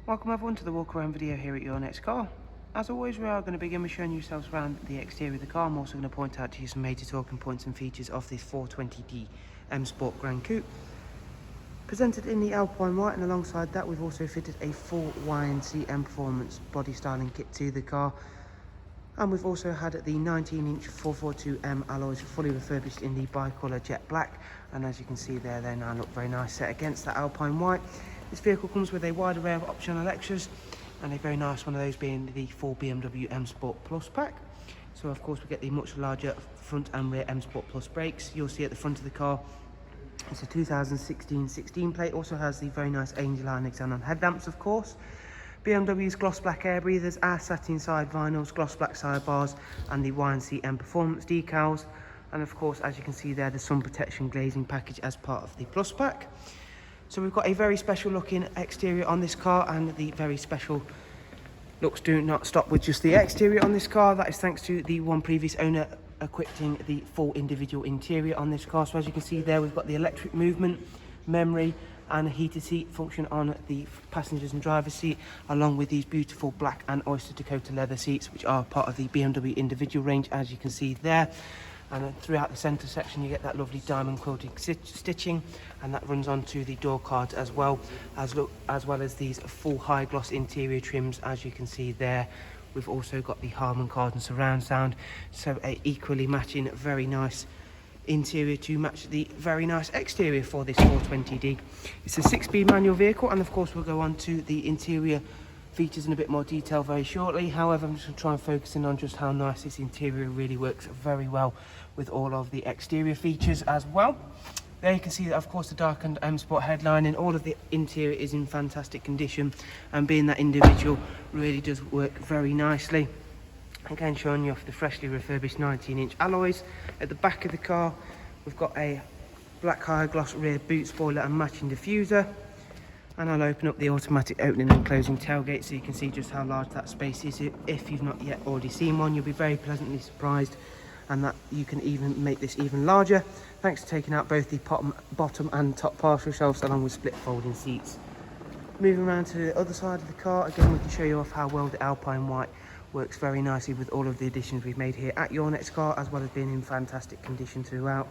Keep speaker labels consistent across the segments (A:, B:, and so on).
A: Welcome everyone to the walk around video here at Your Next Car. As always, we are going to begin with showing yourselves around the exterior of the car. I'm also going to point out to you some major talking points and features of this 420D M Sport Gran Coupe. Presented in the Alpine White, and alongside that we've also fitted a full YNC Mperformance body styling kit to the car. And we've also had the 19-inch 442M alloys fully refurbished in the bi-colour jet black. And as you can see there, they now look very nice set against the Alpine White. This vehicle comes with a wide array of optional extras, and a very nice one of those being the full BMW M Sport Plus pack. So of course we get the much larger front and rear M Sport Plus brakes. You'll see at the front of the car it's a 2016 16 plate. Also has the very nice angel eye and xenon headlamps, of course. BMW's gloss black air breathers, our satin side vinyls, gloss black sidebars, and the YNC Mperformance decals. And of course, as you can see there, the sun protection glazing package as part of the Plus pack. So we've got a very special looking exterior on this car, and the very special looks do not stop with just the exterior on this car. That is thanks to the one previous owner equipping the full individual interior on this car. So as you can see there, we've got the electric movement, memory and a heated seat function on the passengers and driver's seat, along with these beautiful black and oyster Dakota leather seats, which are part of the BMW individual range, as you can see there. And throughout the centre section you get that lovely diamond quilted stitching, and that runs onto the door cards as well as these full high gloss interior trims, as you can see there. We've also got the Harman Kardon surround sound, so a equally matching very nice interior to match the very nice exterior for this 420D. It's a 6-speed manual vehicle, and of course we'll go on to the interior features in a bit more detail very shortly. However, I'm just going to try and focus in on just how nice this interior really works very well with all of the exterior features as well. There you can see that of course the darkened M Sport headline, and all of the interior is in fantastic condition, and being that individual really does work very nicely. Again, showing you off the freshly refurbished 19-inch alloys. At the back of the car we've got a black high gloss rear boot spoiler and matching diffuser. And I'll open up the automatic opening and closing tailgate so you can see just how large that space is. If you've not yet already seen one, you'll be very pleasantly surprised, and that you can even make this even larger thanks to taking out both the bottom and top partial shelves, along with split folding seats. Moving around to the other side of the car, again we can show you off how well the Alpine White works very nicely with all of the additions we've made here at Your Next Car, as well as being in fantastic condition throughout.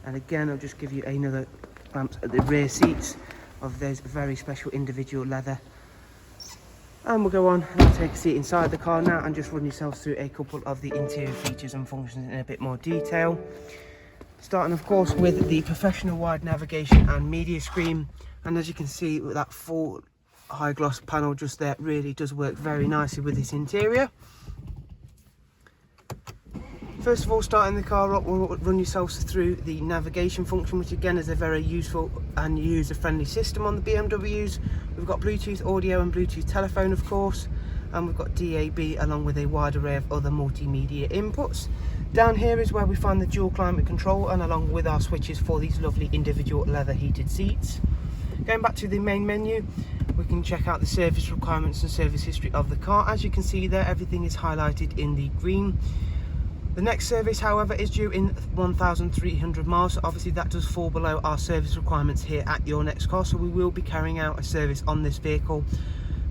A: And again, I'll just give you another glance at the rear seats of those very special individual leather. And we'll go on and take a seat inside the car now and just run yourselves through a couple of the interior features and functions in a bit more detail. Starting of course with the professional wide navigation and media screen, and as you can see with that full high gloss panel just there, really does work very nicely with this interior. First of all, starting the car up, we'll run yourselves through the navigation function, which again is a very useful and user-friendly system on the BMWs. We've got Bluetooth audio and Bluetooth telephone, of course, and we've got DAB along with a wide array of other multimedia inputs. Down here is where we find the dual climate control, and along with our switches for these lovely individual leather heated seats. Going back to the main menu, we can check out the service requirements and service history of the car. As you can see there, everything is highlighted in the green. The next service, however, is due in 1,300 miles. So obviously that does fall below our service requirements here at Your Next Car, so we will be carrying out a service on this vehicle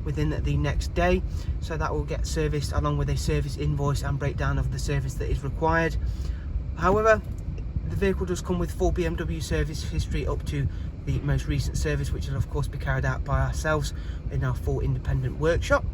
A: within the next day. So that will get serviced along with a service invoice and breakdown of the service that is required. However, the vehicle does come with full BMW service history up to the most recent service, which will of course be carried out by ourselves in our full independent workshop.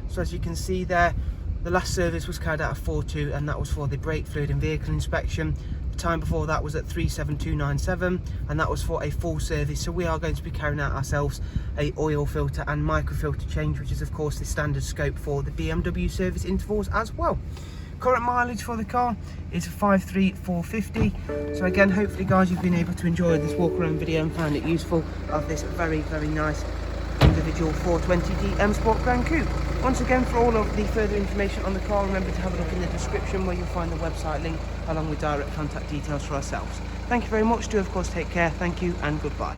A: So as you can see there, the last service was carried out at 4.2, and that was for the brake fluid and vehicle inspection. The time before that was at 3.7297, and that was for a full service. So we are going to be carrying out ourselves a oil filter and microfilter change, which is of course the standard scope for the BMW service intervals as well. Current mileage for the car is 53,450. So again, hopefully guys, you've been able to enjoy this walk around video and find it useful of this very nice individual 420D M Sport Gran Coupe. Once again, for all of the further information on the car, remember to have a look in the description where you'll find the website link along with direct contact details for ourselves. Thank you very much. Do of course take care. Thank you and goodbye.